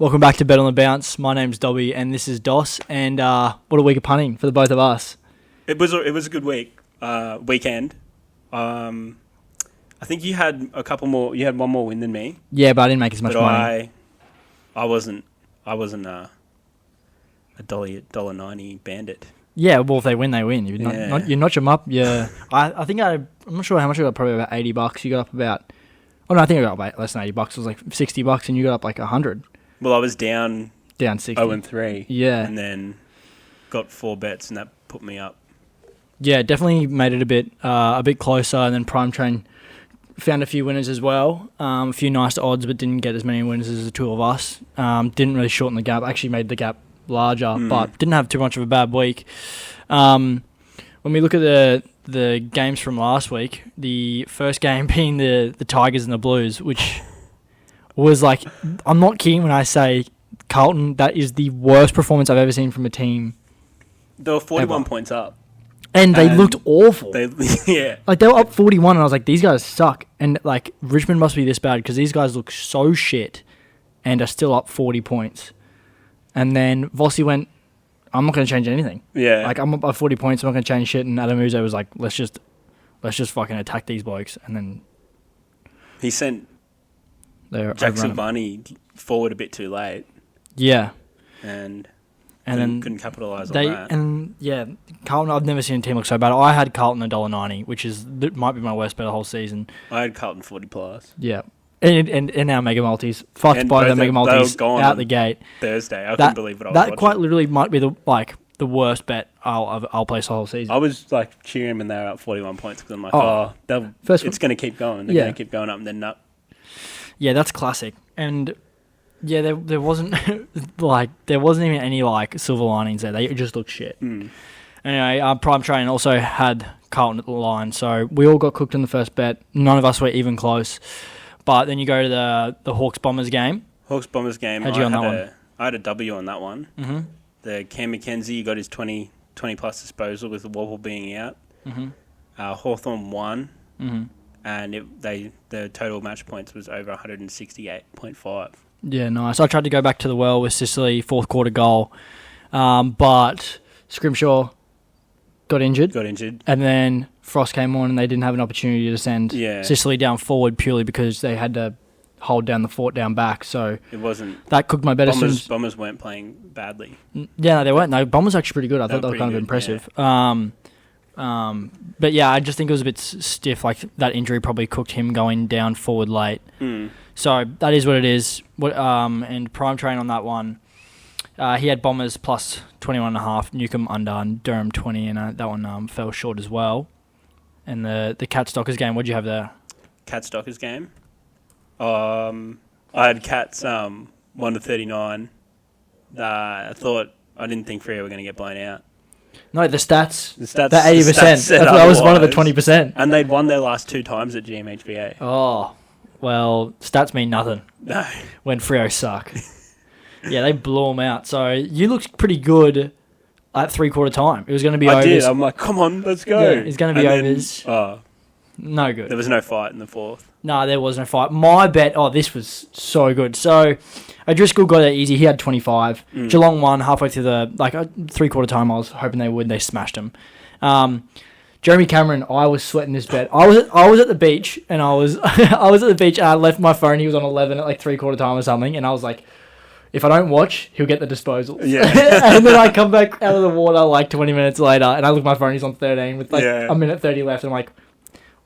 Welcome back to Bet on the Bounce. My name's Dobby and this is Dos. And what a week of punting for the both of us. It was a good weekend. I think you had a couple more. You had one more win than me. Yeah, but I didn't make as much money. I wasn't a $1.90 bandit. Yeah, well, if they win, they win. You notch them up. Yeah, I think I'm not sure how much I got. Probably about $80. You got up about. Oh no, I think I got about less than $80. It was like $60, and you got up like 100. Well, I was down 60. 0-3. Yeah, and then got 4 bets, and that put me up. Yeah, definitely made it a bit closer, and then Prime Train found a few winners as well. A few nice odds, but didn't get as many winners as the two of us. Didn't really shorten the gap. Actually made the gap larger, but didn't have too much of a bad week. When we look at the games from last week, the first game being the Tigers and the Blues, which was like, I'm not kidding when I say Carlton, that is the worst performance I've ever seen from a team. They were 41 ever. Points up. And they looked awful. Yeah. Like, they were up 41, and I was like, these guys suck. And, like, Richmond must be this bad because these guys look so shit and are still up 40 points. And then Vossi went, I'm not going to change anything. Yeah. Like, I'm up by 40 points, I'm not going to change shit. And Adam Uzo was like, let's just fucking attack these blokes. And then he sent Jackson Bunny forward a bit too late. Yeah. And then couldn't capitalise on that. And yeah, Carlton, I've never seen a team look so bad. I had Carlton $1.90, which might be my worst bet of the whole season. I had Carlton 40 plus. Yeah. And our Mega Multis. Fucked by the Mega Multis out the gate. Thursday. I couldn't believe what I was watching. That quite literally might be the worst bet I'll place the whole season. I was like cheering when they were up 41 points because I'm like, it's going to keep going. They're going to keep going up and then up. Yeah, that's classic. And yeah, there wasn't even any like silver linings there. They just looked shit. Anyway, Prime Train also had Carlton at the line, so we all got cooked in the first bet. None of us were even close. But then you go to the Hawks Bombers game. How'd you on that one? I had a W on that one. Mm-hmm. The Cam McKenzie got his 20 plus disposal with the Wobble being out. Mm-hmm. Hawthorn won. Mm-hmm. And the total match points was over 168.5. Yeah, nice. I tried to go back to the well with Sicily, fourth quarter goal. But Scrimshaw got injured. And then Frost came on and they didn't have an opportunity to send Sicily down forward purely because they had to hold down the fort down back. So it wasn't. That cooked my better. Bombers weren't playing badly. Yeah, no, they weren't. No, Bombers actually pretty good. I thought they were kind of impressive. Yeah. But yeah, I just think it was a bit stiff. Like that injury probably cooked him going down forward late. So that is what it is. And Prime Train on that one, he had Bombers plus 21.5, Newcombe under, and Durham 20, and that one fell short as well. And the Cat Stockers game, what'd you have there? Cat Stockers game. I had Cats 1-39. I didn't think Freo were going to get blown out. No, the stats, the 80%. That was one of the 20%. And they'd won their last 2 times at GMHBA. Oh, well, stats mean nothing. No. When Freo suck. Yeah, they blew them out. So you looked pretty good at 3/4 time. It was going to be overs. I did. I'm like, come on, let's go. Yeah, it's going to be overs. No good. There was no fight in the fourth. No, there was no fight. My bet, this was so good. So, O'Driscoll got it easy. He had 25. Geelong won halfway through the 3/4 time. I was hoping they would. They smashed him. Jeremy Cameron, I was sweating this bet. I was at the beach and I was at the beach and I left my phone. He was on 11 at 3/4 time or something, and I was like, if I don't watch, he'll get the disposals. Yeah. And then I come back out of the water 20 minutes later, and I look at my phone. He's on 13 with a minute 30 left. And I'm like,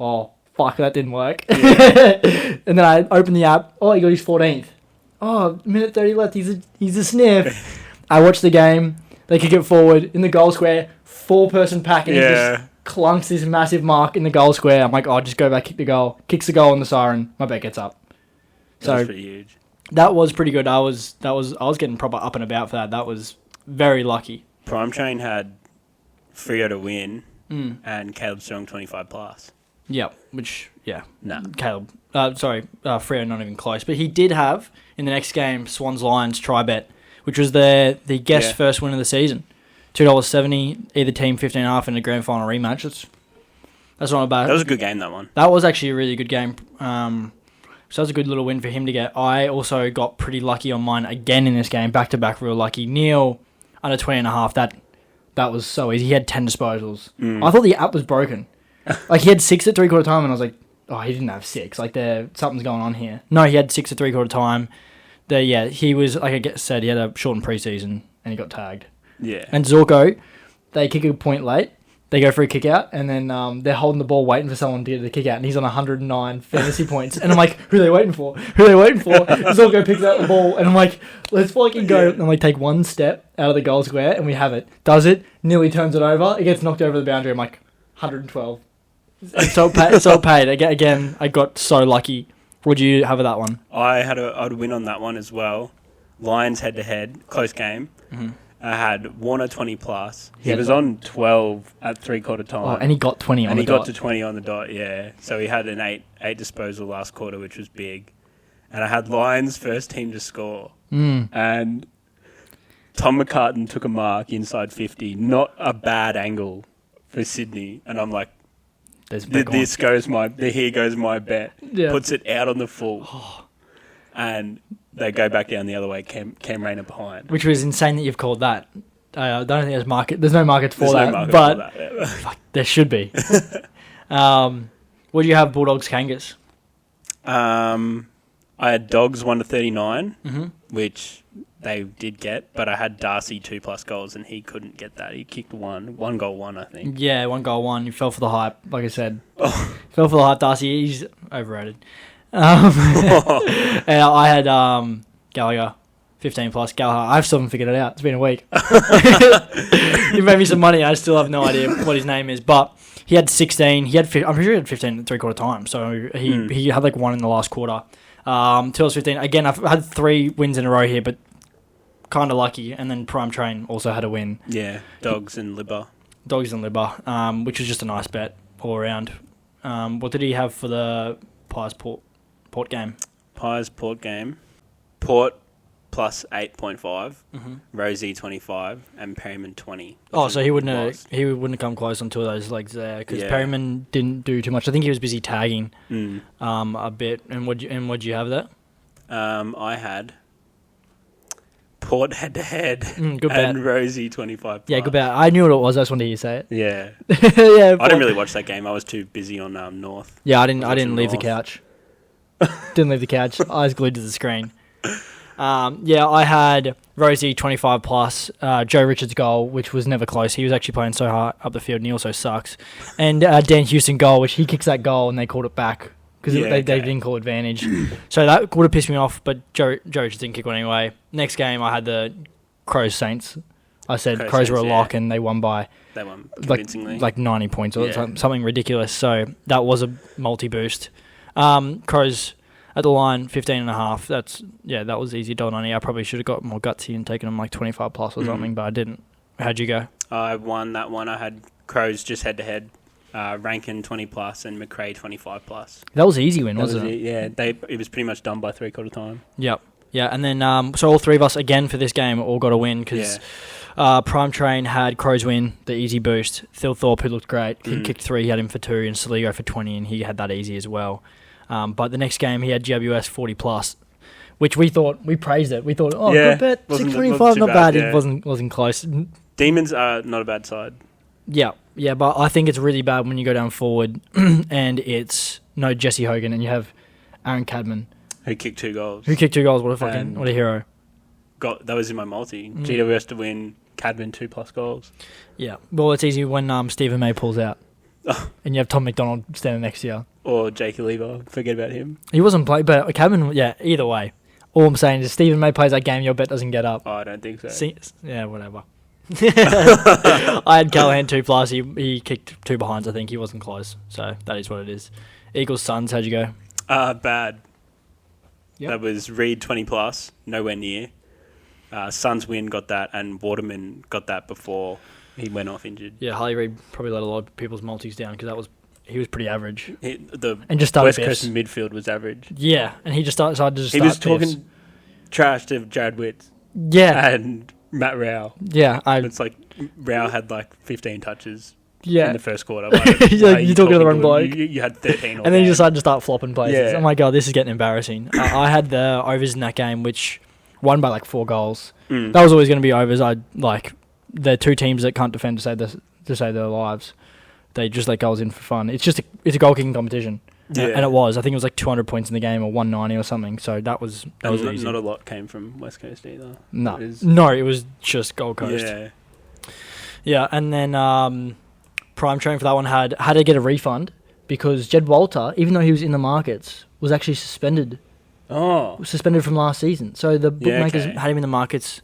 oh, fuck, that didn't work. Yeah. And then I open the app. Oh, he got his 14th. Oh, minute 30 left. He's a sniff. I watch the game. They kick it forward in the goal square. 4-person pack, and he just clunks this massive mark in the goal square. I'm like, just go back, kick the goal. Kicks the goal on the siren. My bet gets up. That's pretty huge. That was pretty good. I was getting proper up and about for that. That was very lucky. Prime Train had Freo to win and Caleb Strong 25 plus. Yeah, Caleb. Freo not even close. But he did have, in the next game, Swans Lions try bet, which was the guest first win of the season. $2.70, either team 15.5 in a grand final rematch. That's not bad. That was a good game, that one. That was actually a really good game. So that was a good little win for him to get. I also got pretty lucky on mine again in this game, back-to-back real lucky. Neil, under 20.5, that was so easy. He had 10 disposals. I thought the app was broken. Like, he had 6 at three-quarter time, and I was like, oh, he didn't have 6. Like, something's going on here. No, he had 6 at three-quarter time. He was, like I said, he had a shortened preseason, and he got tagged. Yeah. And Zorko, they kick a point late. They go for a kick out, and then they're holding the ball waiting for someone to get the kick out, and he's on 109 fantasy points. And I'm like, who are they waiting for? Zorko picks out the ball, and I'm like, let's fucking go. And like, take one step out of the goal square, and we have it. Does it? Nearly turns it over. It gets knocked over the boundary. I'm like, 112. So it paid. Again, I got so lucky. What'd you have of that one? I'd win on that one as well. Lions head-to-head, close game. Mm-hmm. I had Warner 20 plus. He was on 12 at three-quarter time. Oh, and he got 20 on the dot. And he got to 20 on the dot, yeah. So he had an 8 disposal last quarter, which was big. And I had Lions first team to score. And Tom McCartan took a mark inside 50. Not a bad angle for Sydney. And I'm like, here goes my bet. Yeah. Puts it out on the full. And they go back down the other way, Cam Rayner behind. Which was insane that you've called that. I don't think there's market. There's no market for that, but fuck, there should be. What do you have, Bulldogs, Kangas? I had Dogs 1-39, which they did get, but I had Darcy 2+ goals, and he couldn't get that. He kicked one goal, I think. Yeah, 1 goal, 1. You fell for the hype, like I said. Fell for the hype, Darcy. He's overrated. And I had Gallagher, 15+. Gallagher, I still haven't figured it out. It's been a week. You made me some money. I still have no idea what his name is. But he had 16. I'm pretty sure he had 15 at three-quarter time. So he had like 1 in the last quarter. Till 15. Again, I've had 3 wins in a row here, but kind of lucky. And then Prime Train also had a win. Yeah, Dogs and Libba, which was just a nice bet all around. What did he have for the Pies Port game? Pies Port game. Port plus 8.5, Rosie 25, and Perryman 20. Oh, so he wouldn't have come close on 2 of those legs there because Perryman didn't do too much. I think he was busy tagging a bit. And what'd you have there? I had Port head-to-head and bet. Rosie 25. Yeah, good bet. I knew what it was. I just wanted to hear you say it. Yeah. Yeah. I didn't really watch that game. I was too busy on North. Yeah, I didn't leave the couch. Didn't leave the couch. Eyes glued to the screen. I had Rosie 25+, Joe Richards goal, which was never close. He was actually playing so hard up the field, and he also sucks. And Dan Houston goal, which he kicks that goal, and they called it back because they didn't call advantage. So that would have pissed me off, but Joe Richards didn't kick one anyway. Next game, I had the Crows Saints. I said Crows were a lock, and they won by convincingly. like 90 points or something ridiculous. So that was a multi-boost. Crows at the line, 15.5. That was easy, $1.90. I probably should have got more gutsy and taken them like 25+ or something, but I didn't. How'd you go? I won that one. I had Crows just head-to-head, Rankin 20+, and McRae 25+. That was an easy win, wasn't it? Yeah, it was pretty much done by three-quarter time. Yep. Yeah, and then so all 3 of us, again, for this game, all got a win because Prime Train had Crows win, the easy boost. Phil Thorpe, who looked great, he kicked 3, he had him for 2, and Saligo for 20, and he had that easy as well. But the next game, he had GWS 40+, which we praised it. We thought, good bet, 625, not bad. It wasn't close. Demons are not a bad side. Yeah, but I think it's really bad when you go down forward and it's no Jesse Hogan and you have Aaron Cadman. Who kicked 2 goals. What a hero. That was in my multi. GWS to win, Cadman 2+ goals. Yeah, well, it's easy when Stephen May pulls out. And you have Tom McDonald standing next to you. Or Jake Lever. Forget about him. He wasn't playing, but Cadman, either way. All I'm saying is Stephen May plays that game, your bet doesn't get up. Oh, I don't think so. Whatever. I had Callahan 2+. He kicked 2 behinds, I think. He wasn't close. So that is what it is. Eagles Suns, how'd you go? Bad. Yep. That was Reed 20+, nowhere near. Suns win got that, and Waterman got that before he went off injured. Yeah, Harley Reid probably let a lot of people's multis down because he was pretty average. And just West Coast midfield was average. Yeah, and he just decided to He was talking trash to Jared Witt. Yeah. And Matt Rao. Yeah. It's like Rao had like 15 touches Yeah. in the first quarter. Like, you're talking to the wrong bloke. You had 13 all and then you game. decided to start flopping places. Yeah. Oh my God, this is getting embarrassing. I had the overs in that game, which won by like 4 goals. That was always going to be overs. They're two teams that can't defend to save their lives. They just let goals in for fun. It's a goal kicking competition. Yeah. And it was. I think it was like 200 points in the game or 190 or something. So that was easy. Not a lot came from West Coast either. No, it was just Gold Coast. Yeah. Yeah, and then Prime Train for that one had to get a refund because Jed Walter, even though he was in the markets, was actually suspended. Oh. Suspended from last season. So the bookmakers had him in the markets.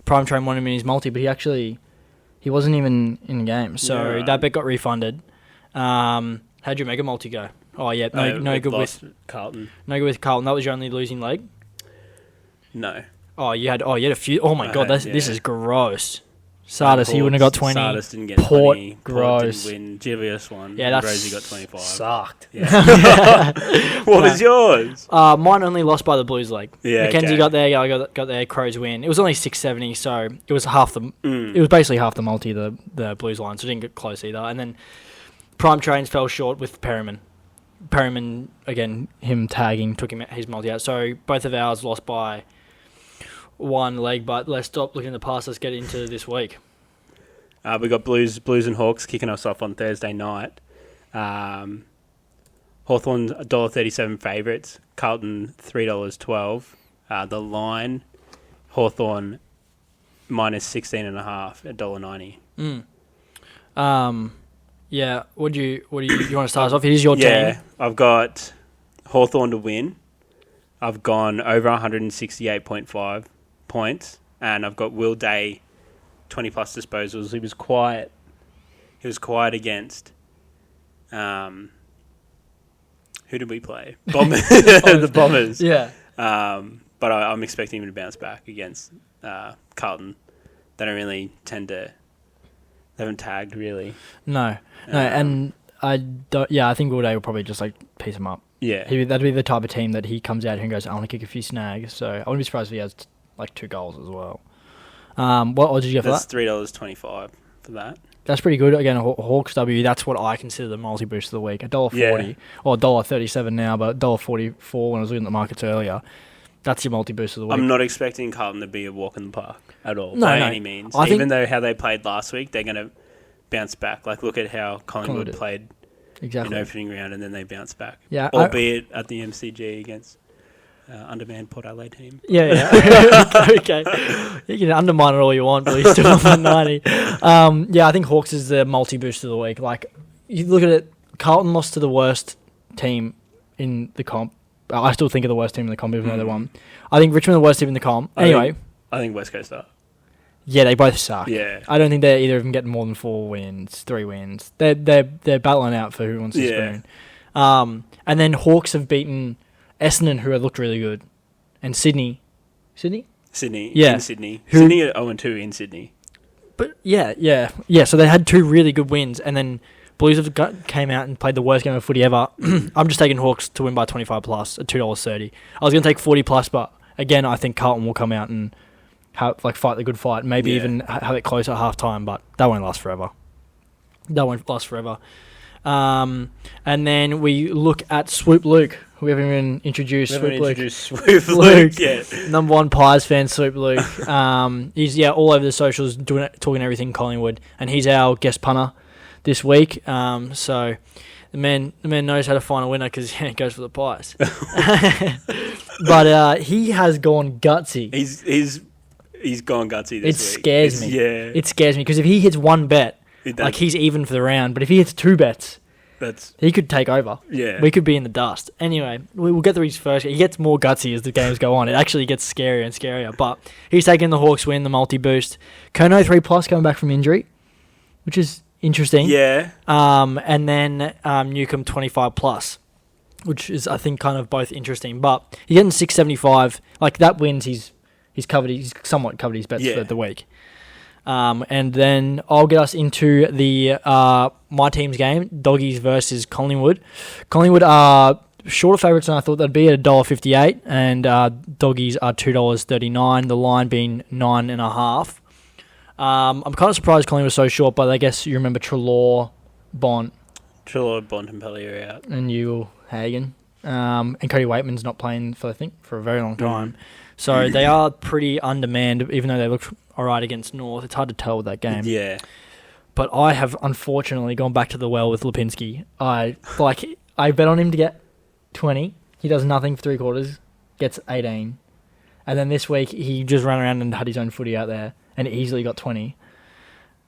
Prime Train wanted him in his multi, but he wasn't even in the game. So that bet got refunded. How'd your mega multi go? Oh yeah, no good with Carlton. No good with Carlton. That was your only losing leg. No. You had a few. Oh my God, this is gross. Sardis, he wouldn't have got 20. Sardis didn't get Port, 20. gross. Port didn't win. Givius won. Yeah, that's Rosie got 25. Sucked. Yeah. What was yours? Mine only lost by the Blues leg. Yeah, Mackenzie got there. I got there. Crows win. It was only 670, so it was half the. It was basically half the multi the Blues line, so it didn't get close either. And then Prime Trains fell short with Perryman. Perryman again, him tagging took his multi out. So both of ours lost by 1 leg. But let's stop looking at the past. Let's get into this week. We got Blues and Hawks kicking us off on Thursday night. Hawthorn $1.37 favourites. Carlton $3.12. The line Hawthorn minus 16.5 at $1.90. Yeah. What do you want to start us off? It is your team. Yeah, I've got Hawthorn to win. I've gone over 168.5 points, and I've got Will Day 20 plus disposals. He was quiet. Against. Who did we play? The Bombers. Yeah. But I'm expecting him to bounce back against Carlton. They don't really they haven't tagged really. No, and I don't. Yeah, I think Will Day will probably just piece him up. Yeah, that'd be the type of team that he comes out here and goes, I want to kick a few snags. So I wouldn't be surprised if he has 2 goals as well. What odds did you get for that? That's $3.25 for that. That's pretty good. Again, Hawks W. That's what I consider the multi boost of the week. $1.40 or $1.37 now, but $1.44 when I was looking at the markets earlier. That's your multi boost of the week. I'm not expecting Carlton to be a walk in the park at all by any means. Even though how they played last week, they're going to bounce back. Look at how Collingwood played in opening round, and then they bounced back. Yeah, albeit at the MCG against undermanned Port Adelaide team. Yeah. Okay. You can undermine it all you want, but he's still on 190. I think Hawks is the multi boost of the week. You look at it, Carlton lost to the worst team in the comp. I still think of the worst team in the comp, even though they won. I think Richmond are the worst team in the comp. Anyway. I think West Coast are. Yeah, they both suck. Yeah. I don't think they're either of them getting more than 4 wins, 3 wins. They're battling out for who wants the spoon. And then Hawks have beaten Essendon, who have looked really good, and Sydney. Sydney? Sydney. Yeah. In Sydney. Sydney are 0-2 in Sydney. But yeah. So they had 2 really good wins, and then Blues came out and played the worst game of footy ever. I'm just taking Hawks to win by 25 plus at $2.30. I was going to take 40 plus, but again, I think Carlton will come out and fight the good fight. Maybe even have it close at half time, but that won't last forever. And then we look at Swoop Luke. We haven't even introduced Swoop Luke. Yeah. Number 1 Pies fan, Swoop Luke. He's all over the socials talking everything Collingwood, and he's our guest punter this week. So the man knows how to find a winner because he goes for the Pies. But he has gone gutsy. He's gone gutsy this week. It scares me. Yeah. It scares me because if he hits 1 bet, he's even for the round. But if he hits 2 bets, he could take over. Yeah. We could be in the dust. Anyway, we'll get through his first. He gets more gutsy as the games go on. It actually gets scarier and scarier. But he's taking the Hawks win, the multi-boost. Kerno 3 plus coming back from injury, which is interesting. Yeah. And then Newcomb 25 plus, which is, I think, kind of both interesting. But he's getting 675. That wins, he's somewhat covered his bets for the week. And then I'll get us into the my team's game, Doggies versus Collingwood. Collingwood are shorter favourites than I thought they'd be at $1.58, and Doggies are $2.39, the line being 9.5. I'm kind of surprised Collingwood was so short, but I guess you remember Treloar Bont, Trelaw, Bont and Pelly are out. and you, Hagen. And Cody Waitman's not playing for a very long time. So they are pretty undermanned, even though they look alright against North. It's hard to tell with that game. Yeah. But I have unfortunately gone back to the well with Lipinski. I bet on him to get 20. He does nothing for 3 quarters, gets 18. And then this week he just ran around and had his own footy out there and easily got 20.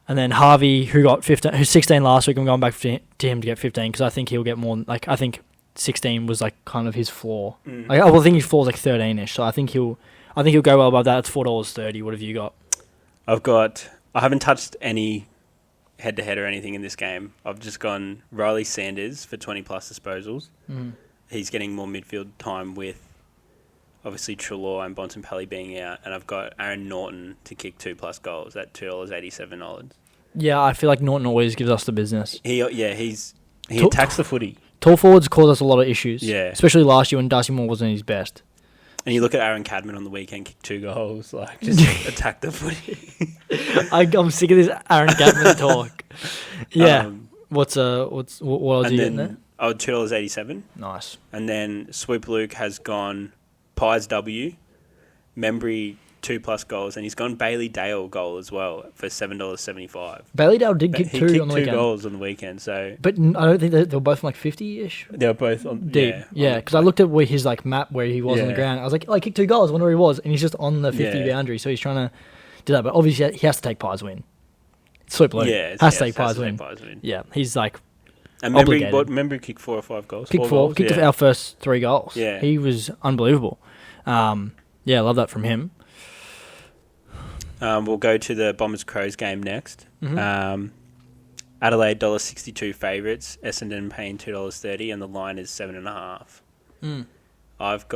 And then Harvey, who got 15, who's 16 last week, I'm going back to him to get 15 because I think he'll get more. I think 16 was kind of his floor. I think his floor is 13ish. So I think he'll go well above that. It's $4.30. What have you got? I haven't touched any head-to-head or anything in this game. I've just gone Riley Sanders for 20-plus disposals. He's getting more midfield time with, obviously, Trelaw and Bontempelli being out. And I've got Aaron Norton to kick 2-plus goals at $2.87 odds. Yeah, I feel like Norton always gives us the business. He attacks the footy. Tall forwards cause us a lot of issues. Yeah. Especially last year when Darcy Moore wasn't his best. And you look at Aaron Cadman on the weekend, kick 2 goals, just attack the footy. I'm sick of this Aaron Cadman talk. Yeah. What else are you getting there? Oh, $2.87. Nice. And then Swoop Luke has gone Pies W, Membry 2-plus goals, and he's gone Bailey Dale goal as well for $7.75. Bailey Dale did kick 2 on the weekend. He kicked 2 goals on the weekend, so... But I don't think they were both from 50-ish? They were both on... Deep. Yeah, because I looked at where his map where he was on the ground. I was like, I kicked 2 goals, I wonder where he was. And he's just on the 50 boundary, so he's trying to do that. But obviously he has to take Pies win. Swoop Luke. Has to take Pies win. Yeah, he's and Membry kicked 4 or 5 goals. Kicked 4. Kicked our first 3 goals. Yeah. He was unbelievable. I love that from him. We'll go to the Bombers-Crows game next. Adelaide $1.62 favourites. Essendon paying $2.30, and the line is 7.5. I've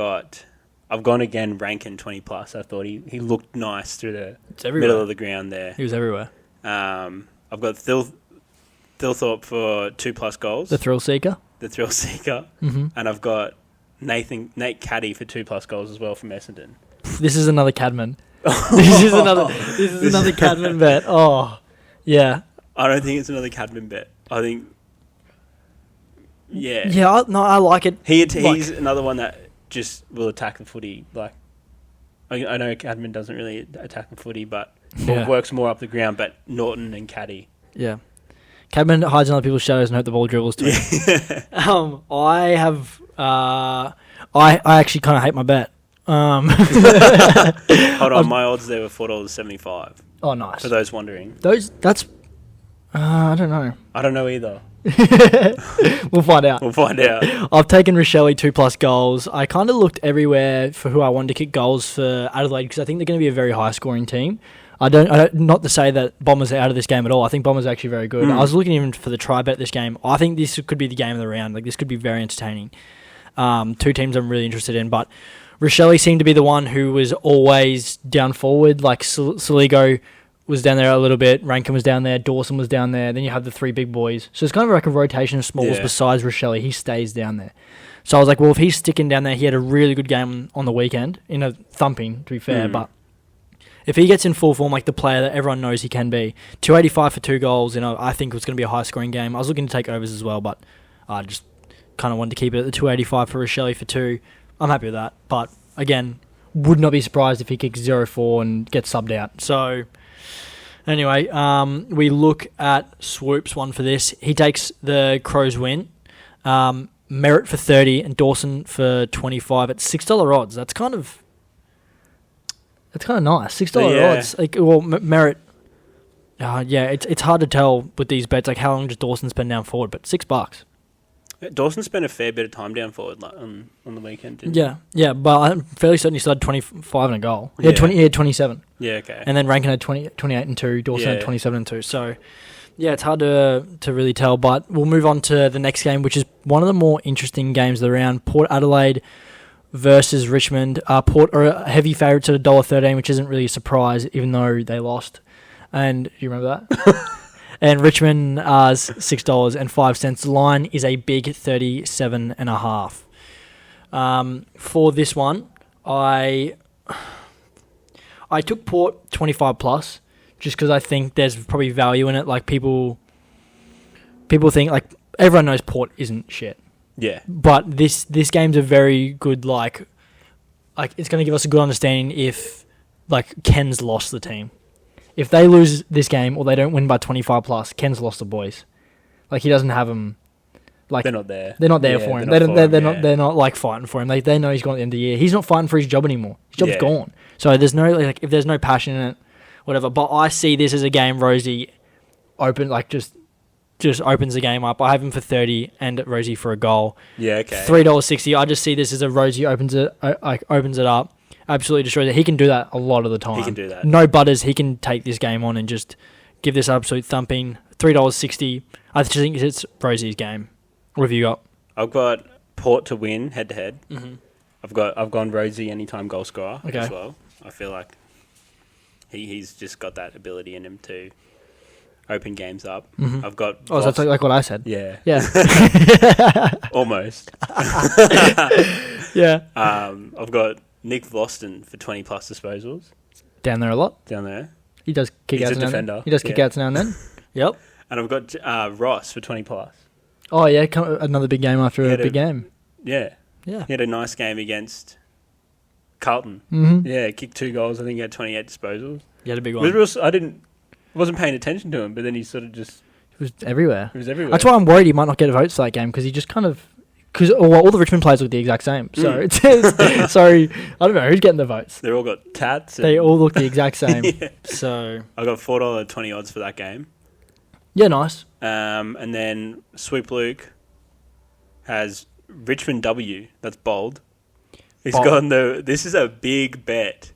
gone again Rankin 20+. I thought he looked nice through the middle of the ground there. He was everywhere. I've got Thilthorpe for 2+ goals. The thrill seeker. And I've got Nate Caddy for 2+ goals as well from Essendon. This is another Cadman. This is another Cadman bet. Oh, yeah. I don't think it's another Cadman bet. I think, yeah. Yeah, I like it. He's another one that just will attack the footy. I know Cadman doesn't really attack the footy, but works more up the ground. But Norton and Caddy. Yeah. Cadman hides in other people's shadows and hope the ball dribbles to him. I have... I actually kind of hate my bet. Hold on, my odds there were $4.75. Oh, nice. For those wondering. That's... I don't know. I don't know either. We'll find out. I've taken Rochelle 2+ goals. I kind of looked everywhere for who I wanted to kick goals for Adelaide because I think they're going to be a very high-scoring team. I don't. Not to say that Bombers are out of this game at all. I think Bombers are actually very good. I was looking even for the try bet this game. I think this could be the game of the round. This could be very entertaining. 2 teams I'm really interested in, but Rochelle seemed to be the one who was always down forward. Saligo was down there a little bit. Rankin was down there. Dawson was down there. Then you have the 3 big boys. So it's kind of like a rotation of smalls besides Rochelle. He stays down there. So I was like, well, if he's sticking down there, he had a really good game on the weekend. Thumping, to be fair. But if he gets in full form like the player that everyone knows he can be, 285 for 2 goals, I think it was going to be a high-scoring game. I was looking to take overs as well, but I just kind of wanted to keep it at the 285 for Rochelle for 2. I'm happy with that. But, again, would not be surprised if he kicks 0-4 and gets subbed out. So... Anyway, we look at Swoop's one for this. He takes the Crows win. Merritt for 30 and Dawson for 25 at $6 odds. That's kind of nice. $6 odds. Merritt. It's hard to tell with these bets. How long does Dawson spend down forward? But $6. Dawson spent a fair bit of time down forward on the weekend, didn't he? Yeah, but I'm fairly certain he started 25 and a goal. He had 27. Yeah, okay. And then Rankin had 28 and 2, Dawson had 27 and 2. So, yeah, it's hard to really tell. But we'll move on to the next game, which is one of the more interesting games of the round. Port Adelaide versus Richmond. Port are a heavy favourites at $1.13, which isn't really a surprise, even though they lost. And do you remember that? And Richmond $6.05. The line is a big 37.5. For this one, I took Port 25+, just because I think there's probably value in it. People people think like everyone knows Port isn't shit. Yeah. But this game's a very good like it's going to give us a good understanding if like Ken's lost the team. If they lose this game or they don't win by 25 plus, Ken's lost the boys. Like he doesn't have them. Like they're not there. They're not there for him. They're not like fighting for him. They know he's gone at the end of the year. He's not fighting for his job anymore. His job's gone. So there's no like if there's no passion in it, whatever. But I see this as a game Rosie open like just opens the game up. I have him for 30 and Rosie for a goal. Yeah, okay. $3.60. I just see this as a Rosie opens it up, absolutely destroys it. He can do that a lot of the time. He can do that. No butters. He can take this game on and just give this absolute thumping. $3.60. I just think it's Rosie's game. What have you got? I've got Port to win head to head. Mm-hmm. I've gone Rosie anytime goal scorer as well. I feel like he's just got that ability in him to open games up. Mm-hmm. I've got so that's like what I said. Yeah. Almost. Yeah. I've got Nick Voston for 20 plus disposals. Down there a lot. Down there. He does kick outs now and then. He does kick outs now and then. Yep. And I've got Ross for 20 plus. Oh yeah, another big game after a big game. Yeah. Yeah. He had a nice game against Carlton. Mm-hmm. Yeah, kicked 2 goals. I think he had 28 disposals. He had a big one. I wasn't paying attention to him, but then he sort of just... He was everywhere. That's why I'm worried he might not get votes for that game, because he just kind of... Because all the Richmond players look the exact same. So it's so I don't know who's getting the votes. They've all got tats. They all look the exact same. Yeah. So I got $4.20 odds for that game. Yeah, nice. And then Swoop Luke has Richmond W. That's bold. He's gone this is a big bet.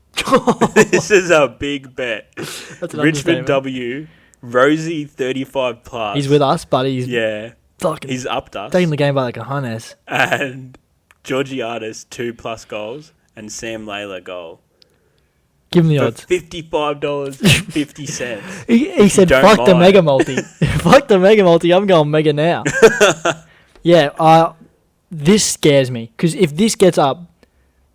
This is a big bet. That's Richmond W. Rosie 35 plus. He's with us, but he's he's upped us. Taking the game by like a harness. And Georgiades 2+ goals and Sam Layla goal. Give him the odds. $55.50. He said, "Fuck the mega multi. Fuck the mega multi. I'm going mega now." Yeah. This scares me because if this gets up,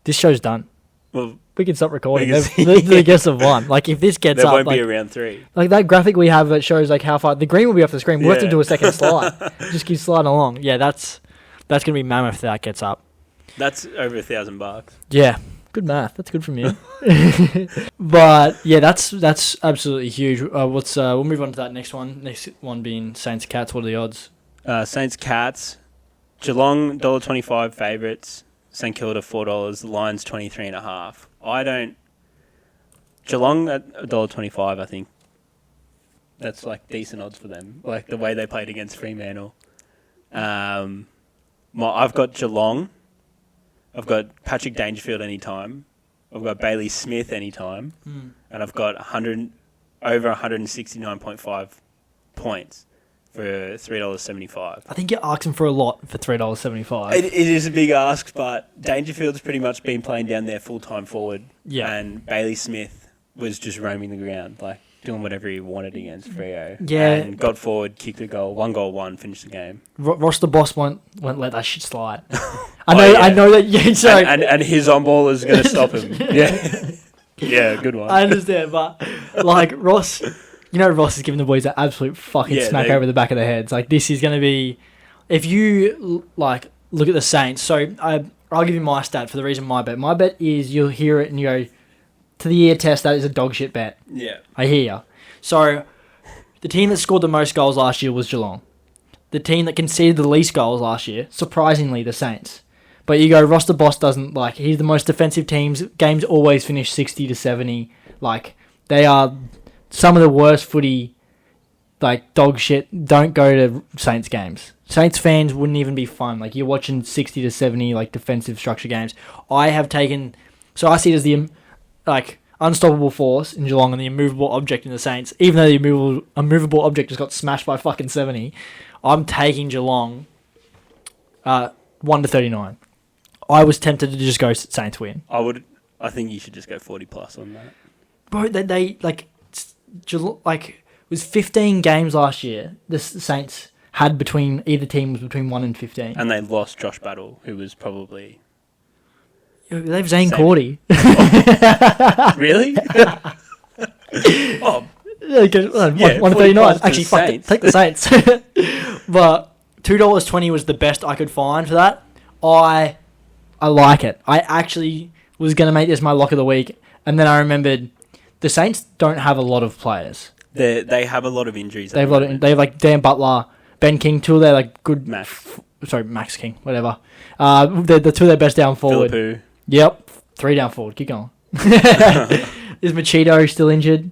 this show's done. Well, we can stop recording. The guests have won. Like if this gets up, there won't be a round 3. Like that graphic we have that shows like how far the green will be off the screen. We'll have to do a second slide. Just keep sliding along. Yeah, that's gonna be mammoth if that gets up. That's over $1,000. Yeah, good math. That's good from you. But yeah, that's absolutely huge. We'll move on to that next one. Next one being Saints Cats. What are the odds? Saints Cats, Geelong $1.25 favourites. St Kilda $4, Lions 23.5. Geelong at $1.25. I think that's like decent odds for them. Like the way they played against Fremantle. I've got Geelong. I've got Patrick Dangerfield anytime. I've got Bailey Smith anytime, and I've got over 169.5 points for $3.75. I think you're asking for a lot for $3.75. It is a big ask, but Dangerfield's pretty much been playing down there full-time forward. Yeah. And Bailey Smith was just roaming the ground, like doing whatever he wanted against Freo. Yeah. And got forward, kicked a goal, 1-goal, finished the game. Ross the boss won't let that shit slide. I know that. Yeah, sorry. And his on ball is going to stop him. Yeah. Yeah, good one. I understand, but like Ross, Ross is giving the boys an absolute fucking smack over the back of their heads. Like this is going to be, if you like look at the Saints. So I'll give you my stat for the reason my bet. My bet is you'll hear it and you go to the ear test. That is a dog shit bet. Yeah, I hear you. So the team that scored the most goals last year was Geelong. The team that conceded the least goals last year, surprisingly, the Saints. But you go, Ross the boss doesn't like. He's the most defensive teams. Games always finish 60-70. Like they are some of the worst footy. Like dog shit. Don't go to Saints games. Saints fans wouldn't even be fun. Like you're watching 60-70 like defensive structure games. I see it as the like unstoppable force in Geelong and the immovable object in the Saints. Even though the immovable object just got smashed by fucking 70, I'm taking Geelong 1-39. I was tempted to just go Saints win. I think you should just go 40 plus on that. Bro, they it was 15 games last year. The Saints had between either team was between 1 and 15, and they lost Josh Battle, who was probably. They have Zane Cordy. Really? Oh. 139. Actually, fuck it. Take the Saints. But $2.20 was the best I could find for that. I like it. I actually was going to make this my lock of the week, and then I remembered the Saints don't have a lot of players. They have a lot of injuries. They have like Dan Butler, Ben King, two of their like good. Max King, whatever. The two of their best down forward. Philippou. Yep, 3 down forward. Keep going. Is Machito still injured?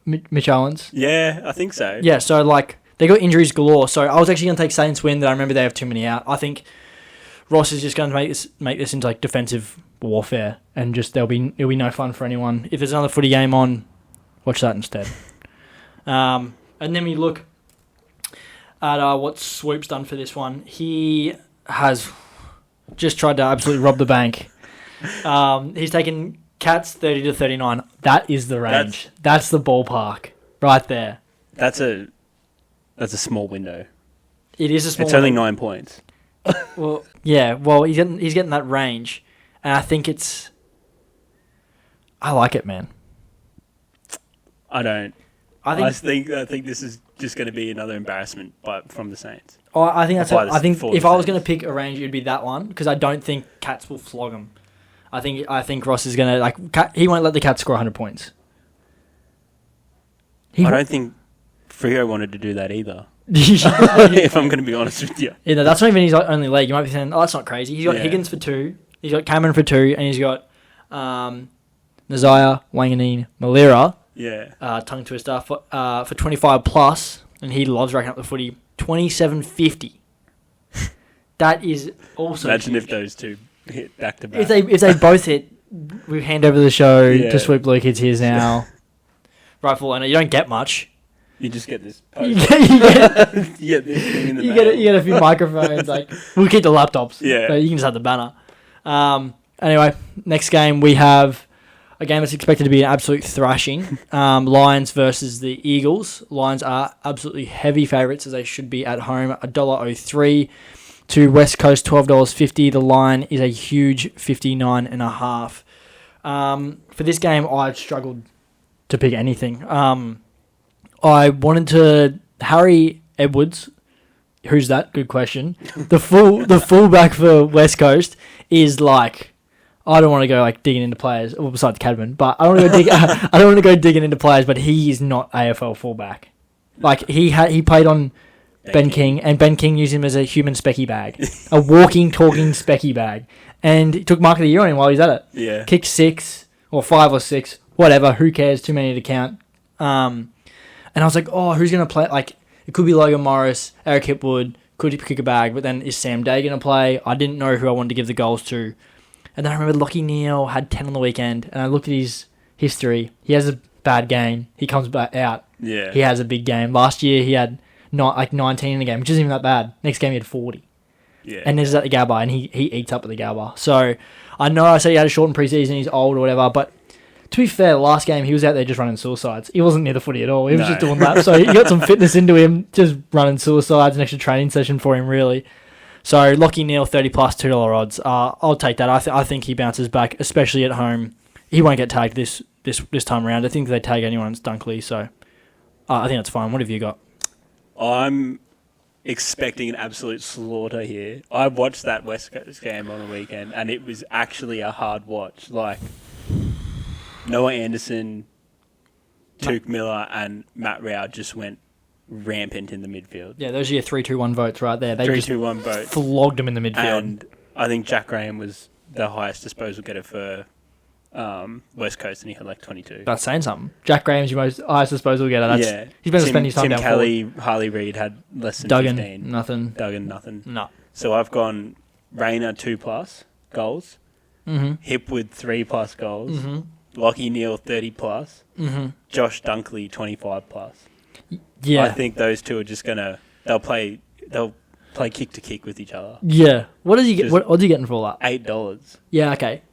Mitch Owens? Yeah, I think so. Yeah, so like they got injuries galore. So I was actually going to take Saints win. That I remember they have too many out. I think Ross is just going to make this into like defensive warfare, and just it'll be no fun for anyone. If there's another footy game on, watch that instead. And then we look at what Swoop's done for this one. He has just tried to absolutely rob the bank. He's taken Cats 30 to 39. That is the range. That's the ballpark right there. That's a small window. It is a small. It's only 9 points. Well, yeah. Well, he's getting that range, and I think it's. I like it, man. I don't. I think this is just going to be another embarrassment, but from the Saints. I think if I was going to pick a range, it'd be that one, because I don't think Cats will flog them. I think Ross is going to he won't let the Cats score 100 points. I don't think Freo wanted to do that either. If I'm going to be honest with you. Yeah, that's not even his only leg. You might be saying, "Oh, that's not crazy." He's got Higgins for 2. He's got Cameron for 2, and he's got Nazaya, Wanganeen, Malira. Yeah. Tongue twister for 25 plus, and he loves racking up the footy. 27.50. That is also. Imagine huge. if those two hit back to back. If they both hit, we hand over the show to Swoop Luke. It's his now. Rightful owner. You don't get much. You just get this. You get this thing in the you get a few microphones. Like we'll keep the laptops. Yeah. But you can just have the banner. Anyway, next game we have a game that's expected to be an absolute thrashing. Lions versus the Eagles. Lions are absolutely heavy favourites, as they should be at home. $1.03 to West Coast, $12.50. The line is a huge 59.5. For this game, I struggled to pick anything. I wanted to Harry Edwards. Who's that? Good question. The fullback for West Coast is like. I don't want to go like digging into players, well, besides Cadman, but I don't want to go I don't want to go digging into players, but he is not AFL fullback. Like he played on Ben King, and Ben King used him as a human specky bag, a walking, talking specky bag, and he took Mark of the Year on him while he's at it. Yeah, kicked 6 or 5 or 6, whatever. Who cares? Too many to count. And I was like, oh, who's gonna play? Like it could be Logan Morris, Eric Hipwood, could he kick a bag? But then is Sam Day gonna play? I didn't know who I wanted to give the goals to. And then I remember Lachie Neale had 10 on the weekend, and I looked at his history. He has a bad game. He comes back out. Yeah. He has a big game. Last year he had 19 in the game, which isn't even that bad. Next game he had 40. Yeah. And this is at the Gabba, and he eats up at the Gabba. So I know I said he had a shortened preseason, he's old or whatever, but to be fair, the last game he was out there just running suicides. He wasn't near the footy at all. He was just doing laps. So he got some fitness into him, just running suicides, an extra training session for him, really. So Lachie Neale, 30 plus, $2 odds. I'll take that. I think he bounces back, especially at home. He won't get tagged this time around. I think they tag anyone, it's Dunkley. So I think that's fine. What have you got? I'm expecting an absolute slaughter here. I watched that West Coast game on the weekend, and it was actually a hard watch. Like Noah Anderson, Tuke Miller, and Matt Rao just went rampant in the midfield. Yeah, those are your 3-2-1 votes right there. They 3-2-1 vote. Flogged them in the midfield. And I think Jack Graham was the highest disposal getter for West Coast, and he had like 22. That's saying something. Jack Graham's your most highest disposal getter. He's been spending his time Tim down Kelly, forward. Harley Reid had less than Duggan, 15. nothing. Duggan, nothing. No. So I've gone Rayner 2+ goals. Mm-hmm. Hipwood 3+ goals. Mm-hmm. Lachie Neale 30+. Mm-hmm. Josh Dunkley 25+. Yeah. I think those two are just they'll play kick to kick with each other. Yeah. What does he get? What's he getting for all that? $8. Yeah. Okay.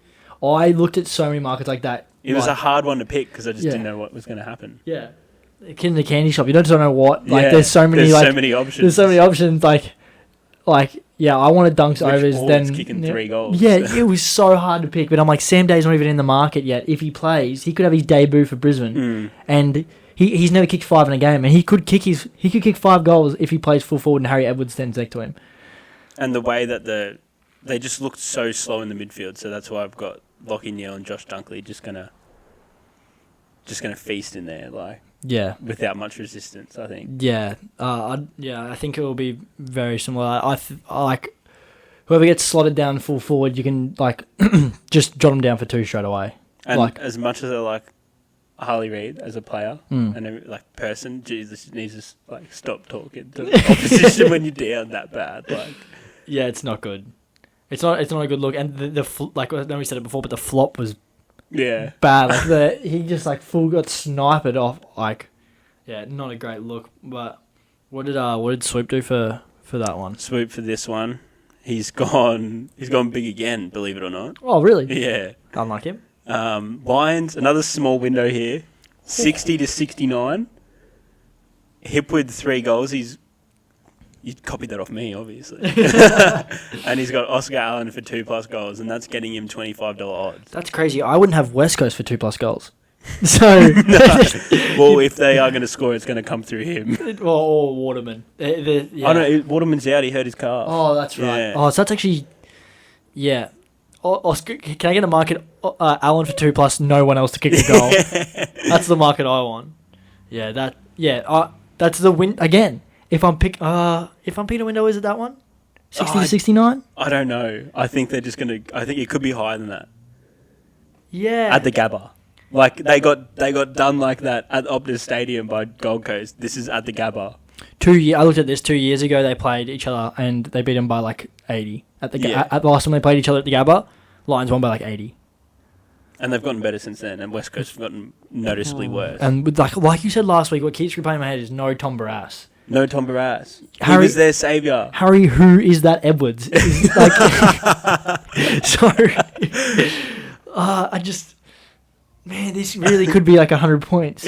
I looked at so many markets like that. It was a hard one to pick because I just didn't know what was going to happen. Yeah. The kid in the candy shop. You don't know what. Like, there's so many. There's so many options. There's so many options. Like, yeah, I wanted dunks overs. Then kicking 3 goals. Yeah, it was so hard to pick. But I'm like, Sam Day's not even in the market yet. If he plays, he could have his debut for Brisbane, and He's never kicked 5 in a game, and he could kick 5 goals if he plays full forward and Harry Edwards stands next to him. And the way that they just looked so slow in the midfield, so that's why I've got Lockie Neal and Josh Dunkley just gonna feast in there, like without much resistance. I think. Yeah, I think it will be very similar. I like whoever gets slotted down full forward, you can like just jot them down for 2 straight away. And like, as much as I like Harley Reid as a player and like person, Jesus needs to like stop talking to the opposition when you're down that bad. Like, yeah, it's not good. It's not a good look. And the like I know we said it before, but the flop was bad. Like he just like full got sniped off. Like, yeah, not a great look. But what did Swoop do for that one? Swoop for this one, he's gone big again. Believe it or not. Oh really? Yeah. Unlike him. Lions, another small window here, 60 to 69. Hipwood 3 goals. You copied that off me, obviously. And he's got Oscar Allen for 2+ goals, and that's getting him $25 odds. That's crazy. I wouldn't have West Coast for 2+ goals. So, well, if they are going to score, it's going to come through him. Or Waterman. Oh no, Waterman's out. He hurt his calf. Oh, that's right. Yeah. Oh, so that's actually, yeah. Oscar, can I get a market Allen for 2+, no one else to kick the goal? That's the market I want. Yeah, that's the win again. If I'm picking a window, is it that one? 60 to 69? I don't know. I think they're just gonna. I think it could be higher than that. Yeah. At the Gabba, like they got done like that at Optus Stadium by Gold Coast. This is at the Gabba. I looked at this 2 years ago. They played each other and they beat them by like 80 at the at the last time they played each other at the Gabba. Lions won by like 80. And they've gotten better since then, and West Coast have gotten noticeably worse. And with like you said last week, what keeps replaying in my head is no Tom Barras. No Tom Barras. He was their saviour. Harry, who is that Edwards? Man, this really could be like 100 points.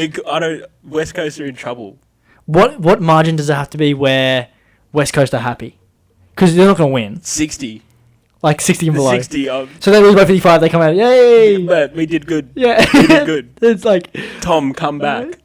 West Coast are in trouble. What margin does it have to be where West Coast are happy? Because they're not going to win. 60. Like 60 and below. 60. So they lose by 55, they come out, yay! But we did good. Yeah. We did good. It's like... Tom, come back.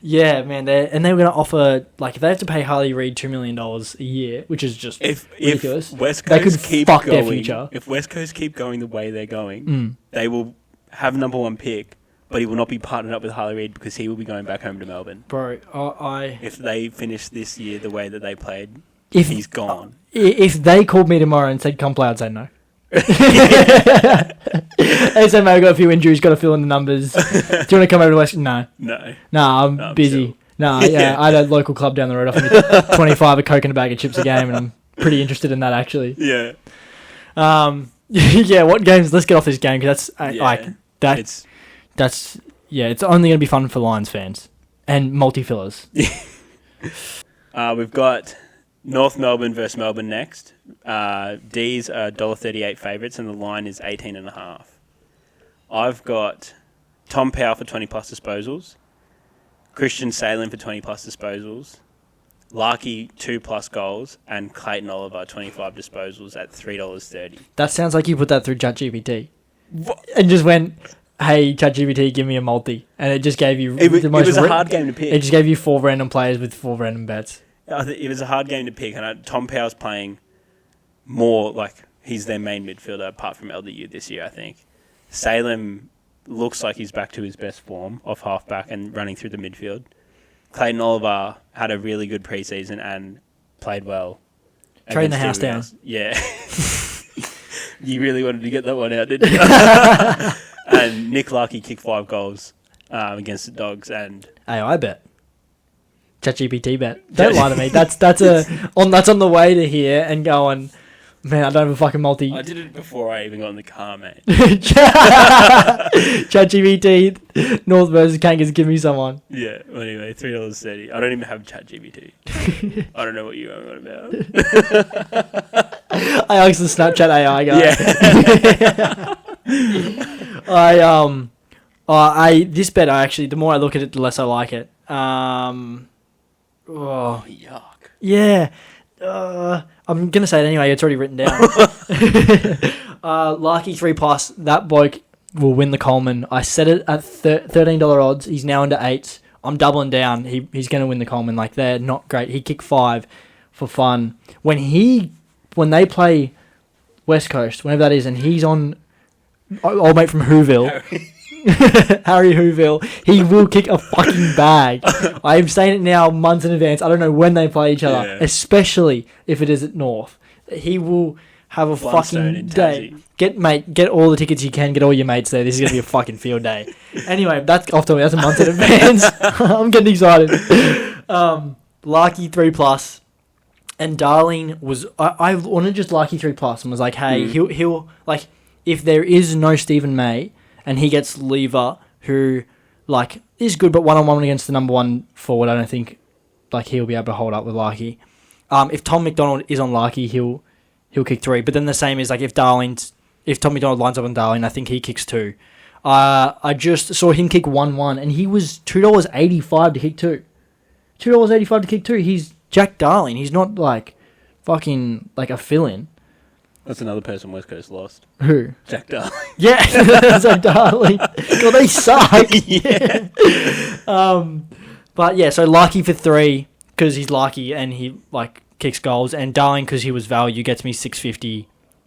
Yeah, man. They're going to offer... Like, if they have to pay Harley Reid $2 million a year, which is just ridiculous, if West Coast they could keep fuck going, their future. If West Coast keep going the way they're going, they will have number 1 pick, but he will not be partnered up with Harley Reid because he will be going back home to Melbourne. Bro, If they finish this year the way that they played, he's gone. If they called me tomorrow and said, come play, I'd say no. They said, mate, I've got a few injuries, got to fill in the numbers. Do you want to come over to West? No. I'm busy. Sure. I had a local club down the road offering me 25 a Coke and a bag of chips a game, and I'm pretty interested in that, actually. Yeah. Yeah, what games? Let's get off this game, because it's only going to be fun for Lions fans and multi-fillers. We've got North Melbourne versus Melbourne next. D's are $1.38 favourites, and the line is 18.5. I've got Tom Powell for 20+ disposals, Christian Salem for 20+ disposals, Larkey 2+ goals, and Clayton Oliver 25 disposals at $3.30. That sounds like you put that through ChatGPT and just went, hey, ChatGPT, give me a multi. And it just gave you... It was a hard game to pick. It just gave you 4 random players with 4 random bets. It was a hard game to pick, and Tom Powell's playing more like he's their main midfielder apart from LDU this year, I think. Salem looks like he's back to his best form off halfback and running through the midfield. Clayton Oliver had a really good preseason and played well. Trading the house down. Yeah. You really wanted to get that one out, didn't you? And Nick Larkey kicked 5 goals against the Dogs. And I bet. ChatGPT bet. Don't lie to me. That's on the way to here and going, man, I don't have a fucking multi. I did it before I even got in the car, mate. ChatGPT, North versus Kangas, give me someone. Yeah, well, anyway, $3.30. I don't even have ChatGPT. I don't know what you're on about. I asked the Snapchat AI guy. Yeah. This bet, the more I look at it, the less I like it. Oh, yuck. Yeah. I'm going to say it anyway. It's already written down. Larky 3+. That bloke, will win the Coleman. I set it at $13 odds. He's now under 8s. I'm doubling down. He's going to win the Coleman. Like, they're not great. He kicked 5 for fun. When they play West Coast, whenever that is, and he's on old mate from Whoville, Harry Whoville, he will kick a fucking bag. I'm saying it now months in advance. I don't know when they play each other, especially if it is at North. He will have a fucking day. Get all the tickets you can. Get all your mates there. This is going to be a fucking field day. Anyway, that's off to me. That's a month in advance. I'm getting excited. Larky 3+. And Darling was... I wanted just Larky 3+ and was like, hey, he'll... Like, if there is no Stephen May and he gets Lever, who, like, is good, but one-on-one against the number 1 forward, I don't think, like, he'll be able to hold up with Larky. If Tom McDonald is on Larky, he'll kick 3. But then the same is, like, if Tom McDonald lines up on Darling, I think he kicks 2. I just saw him kick 1-1, and he was $2.85 to kick 2. $2.85 to kick 2. He's Jack Darling. He's not, like, fucking, like, a fill-in. That's another person West Coast lost. Who? Jack Darling. Yeah, Jack Darling. God, they suck. Yeah. But, yeah, so Larky for 3, because he's Larky, and he, like, kicks goals, and Darling, because he was value, gets me $6.50.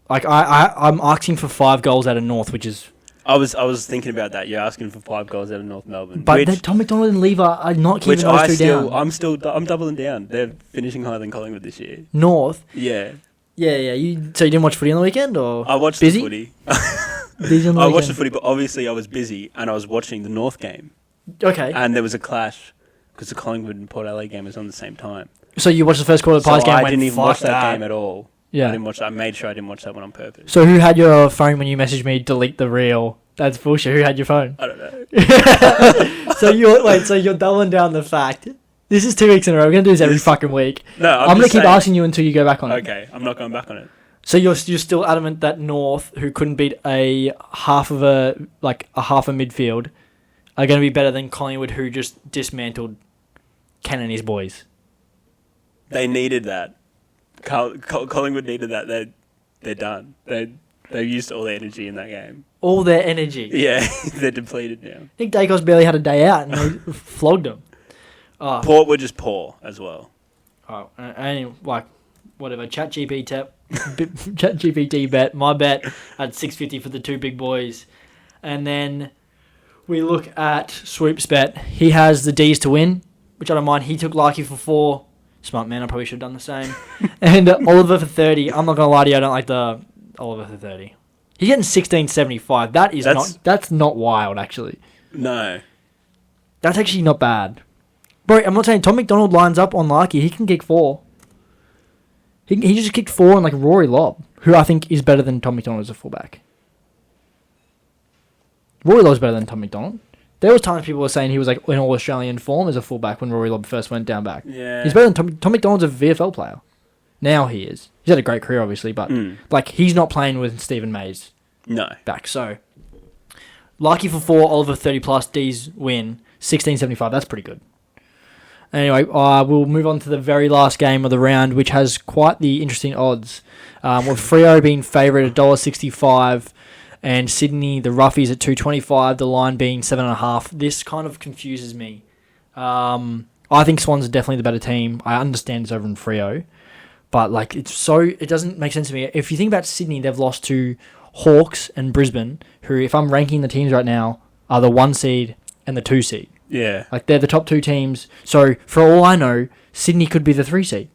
Like, I'm asking for 5 goals out of North, which is... I was thinking about that. You're asking for 5 goals out of North Melbourne. But Tom McDonald and Lever are not keeping those 2 down. I'm doubling down. They're finishing higher than Collingwood this year. North? Yeah. Yeah. So you didn't watch footy on the weekend, or I watched busy? the footy. Busy on the I weekend? watched the footy, but obviously I was busy, and I was watching the North game. Okay. And there was a clash, because the Collingwood and Port Adelaide game was on the same time. So you watched the first quarter of the Pies game and I didn't even watch that game at at all. Yeah. I made sure I didn't watch that one on purpose. So who had your phone when you messaged me, delete the reel? That's bullshit. Who had your phone? I don't know. So you're doubling down the fact. This is 2 weeks in a row. We're going to do this every fucking week. No, I'm going to keep asking you until you go back on it. Okay, I'm not going back on it. So you're still adamant that North, who couldn't beat a half a midfield, are going to be better than Collingwood, who just dismantled Ken and his boys? They needed that. Collingwood needed that. They're done. They used all their energy in that game. All their energy? Yeah, they're depleted now. Nick Dacos barely had a day out and they flogged them. Port were just poor as well. Oh, and like, whatever. ChatGPT bet. My bet at $6.50 for the 2 big boys. And then we look at Swoop's bet. He has the D's to win, which I don't mind. He took Larky for 4. Smart man, I probably should have done the same. And Oliver for 30. I'm not going to lie to you, I don't like the Oliver for 30. He's getting $16.75. That's not wild, actually. No. That's actually not bad. Bro, I'm not saying Tom McDonald lines up on Larky. He can kick 4. He just kicked 4 on, like, Rory Lobb, who I think is better than Tom McDonald as a fullback. Rory Lobb's better than Tom McDonald. There was times people were saying he was, like, in all-Australian form as a fullback when Rory Lobb first went down back. Yeah. He's better than Tom McDonald's a VFL player. Now he is. He's had a great career, obviously, but, like, he's not playing with Stephen May's back. So, Larky for 4, Oliver 30+, D's win, $16.75. That's pretty good. Anyway, we'll move on to the very last game of the round, which has quite the interesting odds. With Freo being favourite at $1.65 and Sydney, the Roughies, at $2.25, the line being 7.5. This kind of confuses me. I think Swans are definitely the better team. I understand it's over in Freo, but like it doesn't make sense to me. If you think about Sydney, they've lost to Hawks and Brisbane, who, if I'm ranking the teams right now, are the 1 seed and the 2 seed. Yeah. Like, they're the top 2 teams. So, for all I know, Sydney could be the 3 seed.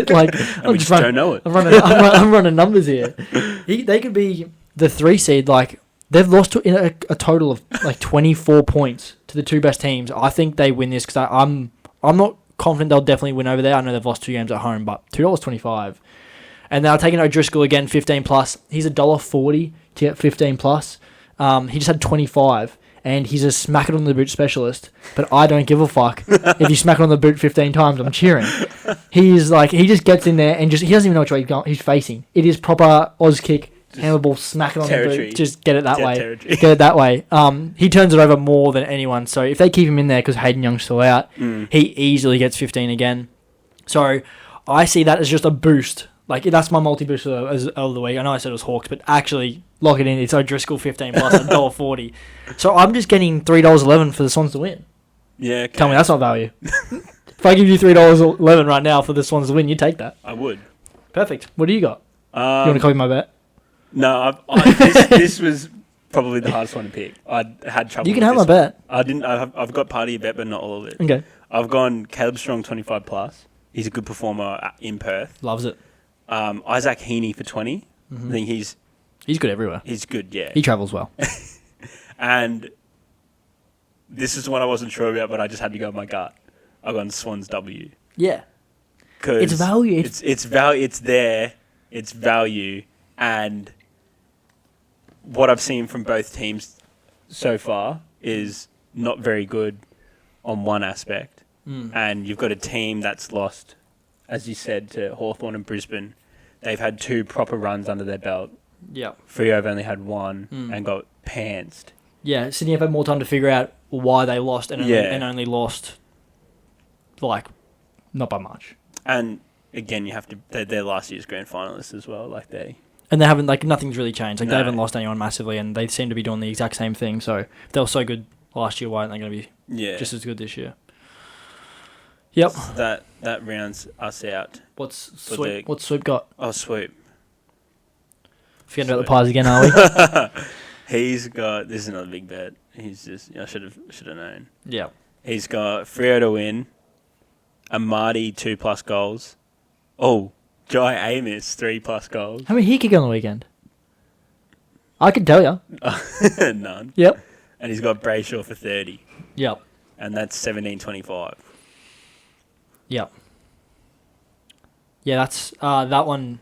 Like, we just don't know it. I'm running numbers here. They could be the 3 seed. Like, they've lost a total of, like, 24 points to the 2 best teams. I think they win this because I'm not confident they'll definitely win over there. I know they've lost 2 games at home, but $2.25. And they're taking O'Driscoll again, 15+. He's $1.40 to get 15+. He just had 25. And he's a smack it on the boot specialist, but I don't give a fuck. If you smack it on the boot 15 times, I'm cheering. He's like, he just gets in there and he doesn't even know which way he's facing. It is proper Oz kick, handle ball, smack it on the boot, just get it that way. Get it that way. He turns it over more than anyone. So if they keep him in there because Hayden Young's still out, he easily gets 15 again. So I see that as just a boost. Like, that's my multi-boost of the week. I know I said it was Hawks, but actually, Lock it in. It's O'Driscoll 15 plus $1.40. So I'm just getting $3.11 for the Swans to win. Yeah. Okay. Tell me that's not value. If I give you $3.11 right now for the Swans to win, you take that. I would. Perfect. What do you got? You want to copy my bet? No, this was probably the hardest one to pick. I had trouble. You can have my bet. I didn't. I've got part of your bet, but not all of it. Okay. I've gone Caleb Strong 25 plus. He's a good performer in Perth. Loves it. Isaac Heaney for 20. I think he's good everywhere. He's good. Yeah. He travels well. And this is one I wasn't sure about, but I just had to go with my gut. I've gone Swans W. Yeah. Cause it's value. It's value. It's there. It's value. And what I've seen from both teams so far is not very good on one aspect. And you've got a team that's lost, as you said, to Hawthorn and Brisbane. They've had 2 proper runs under their belt. Yeah. Freo have only had 1 and got pantsed. Yeah, Sydney have had more time to figure out why they lost and only lost, like, not by much. And again, you have to. They're last year's grand finalists as well. And they haven't, like, nothing's really changed. Like, No. they haven't lost anyone massively, and they seem to be doing the exact same thing. So, if they were so good last year, why aren't they going to be just as good this year? Yep. So that rounds us out. What's Swoop got? Oh, Swoop. Forgetting about the Pies again, are we? He's got. This is another big bet. He's just. I should have known. Yeah. He's got Freo to win. Amadi 2+ goals. Oh, Jai Amos 3+ goals. How many he kick on the weekend? I can tell you. None. Yep. And he's got Brayshaw for 30. Yep. And that's 17.25. Yep. Yeah, that's that one.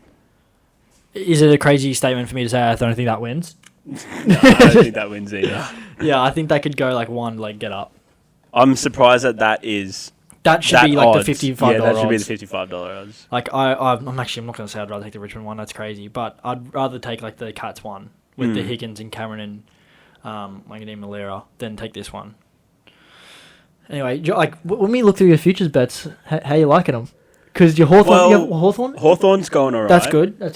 Is it a crazy statement for me to say I don't think that wins? No, I don't think that wins either. Yeah, I think that could go like one leg get up. I'm surprised that is. That should be like the $55 odds. Yeah, that should be the $55 odds. Like I'm not going to say I'd rather take the Richmond one. That's crazy. But I'd rather take like the Cats one with the Higgins and Cameron and Manganine Malera than take this one. Anyway, like when we look through your futures bets, how you liking them? Because your Hawthorn, you have Hawthorn? Hawthorn's going all right. That's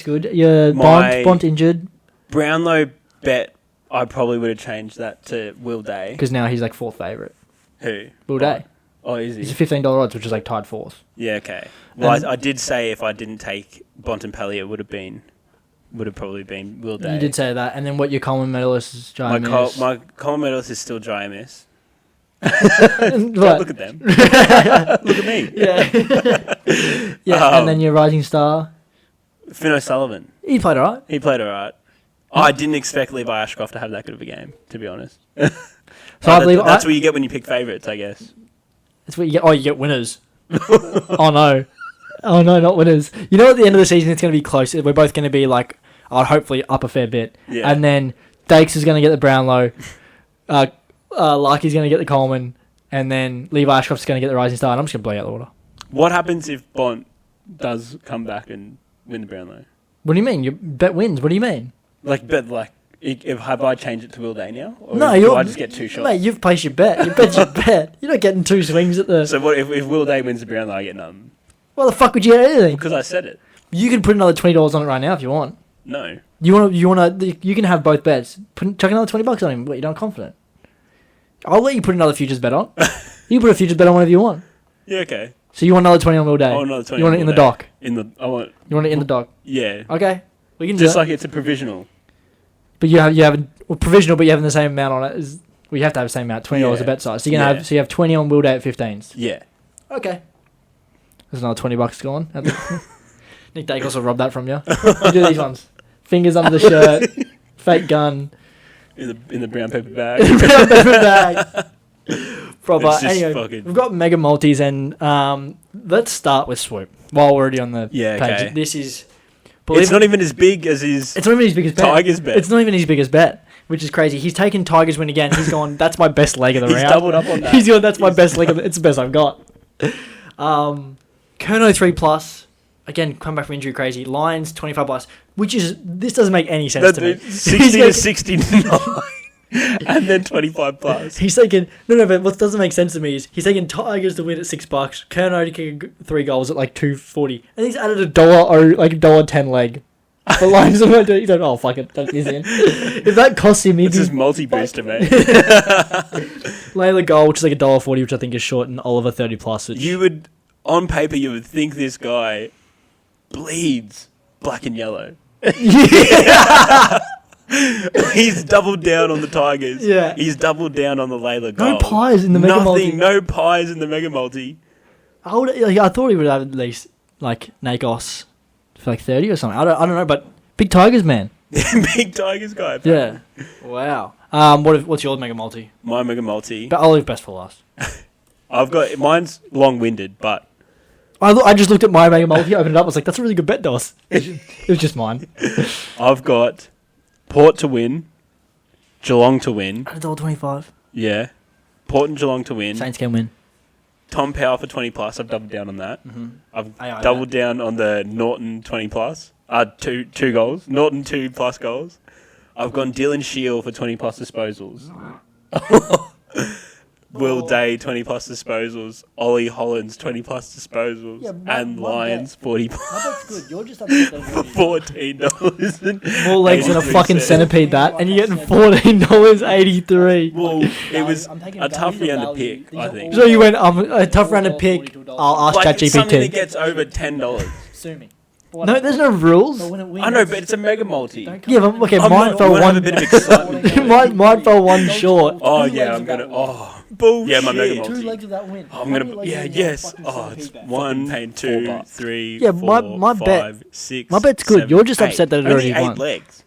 good. Your Bont injured. Brownlow bet, I probably would have changed that to Will Day. Because now he's like 4th favourite. Who? Will Day. Oh, is he? He's a $15 odds, which is like tied 4th. Yeah, okay. Well, I did say if I didn't take Bontempelli, it would have probably been Will Day. You did say that. And then what your Coleman medalist is Jai Miss. My Coleman medalist is still Jai Miss. Look at them. Look at me. Yeah. Yeah, and then your rising star. Finn O'Sullivan. He played alright. I didn't expect Levi Ashcroft to have that good of a game, to be honest. That's what you get when you pick favourites, I guess. That's what you get. Oh, you get winners. Oh, no, not winners. You know, at the end of the season, it's going to be close. We're both going to be like, hopefully up a fair bit. Yeah. And then Dakes is going to get the Brownlow. Larky's going to get the Coleman. And then Levi Ashcroft's going to get the rising star. And I'm just going to blow you out the water. What happens if Bont does come back and win the Brownlow? What do you mean? Your bet wins. What do you mean? Have I changed it to Will Day now? Or No, do I just get 2 shots? Mate, you've placed your bet. You bet your bet. You're not getting 2 swings at the... So what if Will Day wins the Brownlow, I get none? Well, the fuck would you get anything? Because I said it. You can put another $20 on it right now if you want. No. You can have both bets. Chuck another $20 on him. What, you're not confident? I'll let you put another futures bet on. You can put a futures bet on whatever you want. Yeah, okay. So you want another 20 on Will Day? I want another 20. You want it in the dock? You want it in the dock? Yeah. Okay. We can do just that. like it's a provisional. But you have provisional, but you have the same amount on it. You have to have the same amount, $20 a bet size. So you have 20 on Will Day at 15s. Yeah. Okay. There's another $20 gone. Nick Dacos will rob that from you. You do these ones. Fingers under the shirt. Fake gun. In the brown paper bag. Brown paper bag. Proper. Anyway, fucking... we've got mega multis, and let's start with Swoop while we're already on the page. Okay. This is... It's not even as big as his... It's not even his biggest bet. Tigers bet. It's not even his biggest bet, which is crazy. He's taken Tigers win again. He's gone, that's my best leg of the round. He's doubled up on that. He's gone, that's my best leg of the... It's the best I've got. Kerno 3+. Again, come back from injury crazy. Lions 25+, which is... This doesn't make any sense to me. 60 to 69. And then 25+. He's taking... No, but what doesn't make sense to me is he's taking Tigers to win at $6, Kerno to kick 3 goals at like $2.40, and he's added $1 or like $1.10 leg. For lines of it, you don't. Oh fuck it, that is in. If that costs him, this is multi-booster, mate. Layla Gold, which is like $1.40, which I think is short, and Oliver 30 plus. Which... You would, on paper, you would think this guy bleeds black and yellow. He's doubled down on the Tigers. Yeah. He's doubled down on the Layla Gold. No pies in the Mega Multi. No pies in the Mega Multi. I thought he would have at least like Nakos for like 30 or something. I don't know, but big Tigers, man. Big Tigers guy. Yeah. Wow. What's your Mega Multi? My Mega Multi. But I'll leave best for last. Mine's long-winded, but I just looked at my Mega Multi, opened it up, I was like, that's a really good bet, Dos. It was just mine. I've got Port to win, Geelong to win. At $1.25. Yeah. Port and Geelong to win. Saints can win. Tom Power for 20 plus. I've doubled down on that. Mm-hmm. I've doubled down on the Norton 20 plus. Two goals. Norton 2 plus goals. I've gone Dylan Shield for 20 plus disposals. Will Day 20 plus disposals. Ollie Hollands 20 plus disposals. Yeah, and Lions 40 plus. That's good. You're just upset for $14. More legs than a fucking centipede, that, and you're getting $14.83. Well, it was a tough round to pick, I think. So you went a tough round to pick. I'll ask ChatGPT. Something that gets over $10. Sue me. No, there's no rules. I know, but it's a Mega Multi. Yeah, but okay, mine fell one. A bit of excitement. mine fell one short. Oh yeah, I'm gonna. Oh, bullshit. Yeah, my Mega Multi. 2 legs of that win. I'm gonna. Yeah, yes. Oh, it's 1, 2, 3. Yeah, 4, my 5, bet. 6. My bet's good. 7, You're just 8. upset that it Only already 8 won. legs.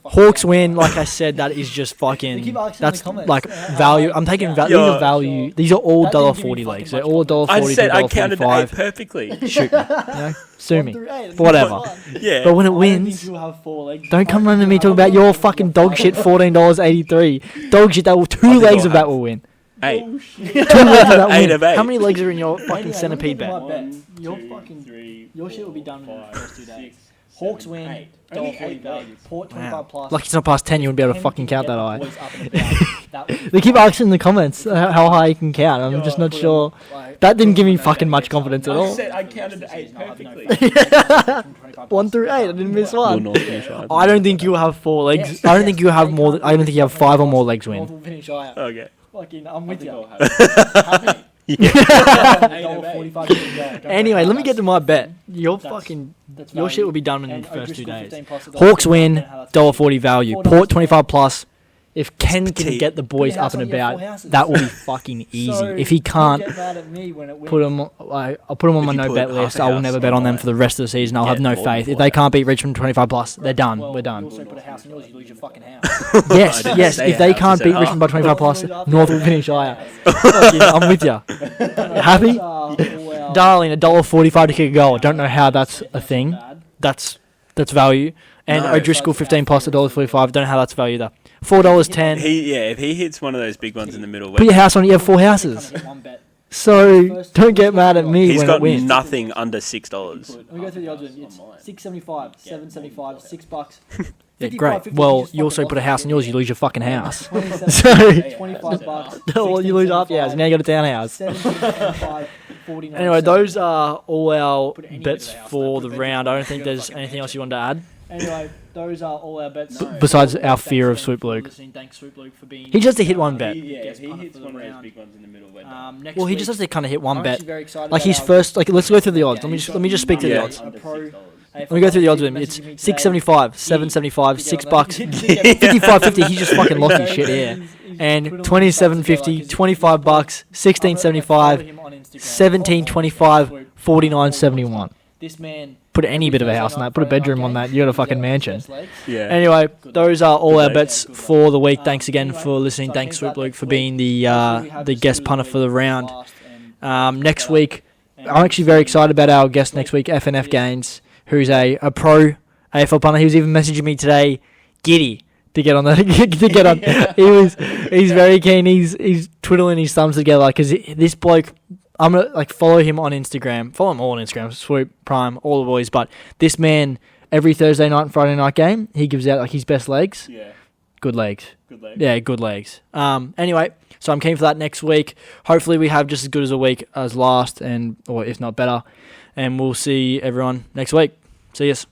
Hawks win, like I said, that is just fucking. That's like value. I'm taking value. These are value. These are all $1.40 legs. They're all $1.40. I said I counted 8 perfectly. Shoot me. Sue me. Whatever. Yeah. But when it wins, don't come running to me talking about your fucking dog shit $14.83. Dog shit, that will 2 legs of that will win. 8. 2 legs of that win. 8 of 8. How many legs are in your fucking centipede bet? Your shit will be done in the first 2 days. Hawks win, $1.40 value. Port 25 plus. Lucky it's not past 10, you wouldn't be able to fucking count that high. They keep asking in the comments how high you can count. I'm just not sure. That didn't give me fucking much confidence at all. I counted 8 perfectly. 1 through 8, I didn't miss one. I don't think you have 4 legs. I don't think you have more. I don't think you have 5 or more legs win. Okay. Fucking, I'm with you. Anyway, let me get to my bet. Your shit will be done in the first 2 days. Hawks win, $1.40 value. Port 25 plus. If Ken can get the boys up and about, that will be fucking easy. If he can't, I'll put him on my no bet list. I will never bet on them for the rest of the season. I'll have no faith. If they can't beat Richmond 25 plus, they're done. We're done. Yes. If they can't beat Richmond by 25 plus, North will finish higher. I'm with you. Happy? Darling, $1.45 to kick a goal. I don't know how that's a thing. That's value. And O'Driscoll 15 plus $1.45. Don't know how that's value though. $4.10. If he hits one of those big ones in the middle. Put your house on it. You have 4 houses. So don't get mad at me when it wins. He's got nothing under $6. Let me go through the odds. It's $6.75, $7.75, $6. Yeah, great. Well, you also put a house on yours, you lose your fucking house. So $25. Well, you lose half your house. Now you got a townhouse. Anyway, those are all our bets for the round. I don't think there's anything else you want to add. Anyway, those are all our bets. Besides our fear of Swoop Luke. Thanks, Swoop Luke, for being. He just has to hit one bet. If he hits one of those big ones in the middle, we're done. Well, he just has to kind of hit one bet. Like his first. Like, let's go through the odds. Let me just speak to the odds. Let me go through the odds with him. It's $6.75, $7.75, $6, $55.50. He just fucking lost his shit here. And $27.50, $25, $16.75, $17.25, $49.71. This man. Put any bit of a house on that. Put a bedroom on that. You got a fucking mansion. Yeah. Anyway, those are all our bets for the week. Thanks again for listening. Thanks, Swoop Luke, for being the guest punter for the round. Next week, I'm actually very excited about our guest next week, FNF Gaines, who's a pro AFL punter. He was even messaging me today, giddy, to get on he's very keen. He's twiddling his thumbs together because this bloke. I'm going to follow him on Instagram. Follow him all on Instagram. Swoop, Prime, all the boys. But this man, every Thursday night and Friday night game, he gives out his best legs. Yeah. Good legs. Yeah, good legs. Anyway, so I'm keen for that next week. Hopefully we have just as good as a week as last, or if not better. And we'll see everyone next week. See yous.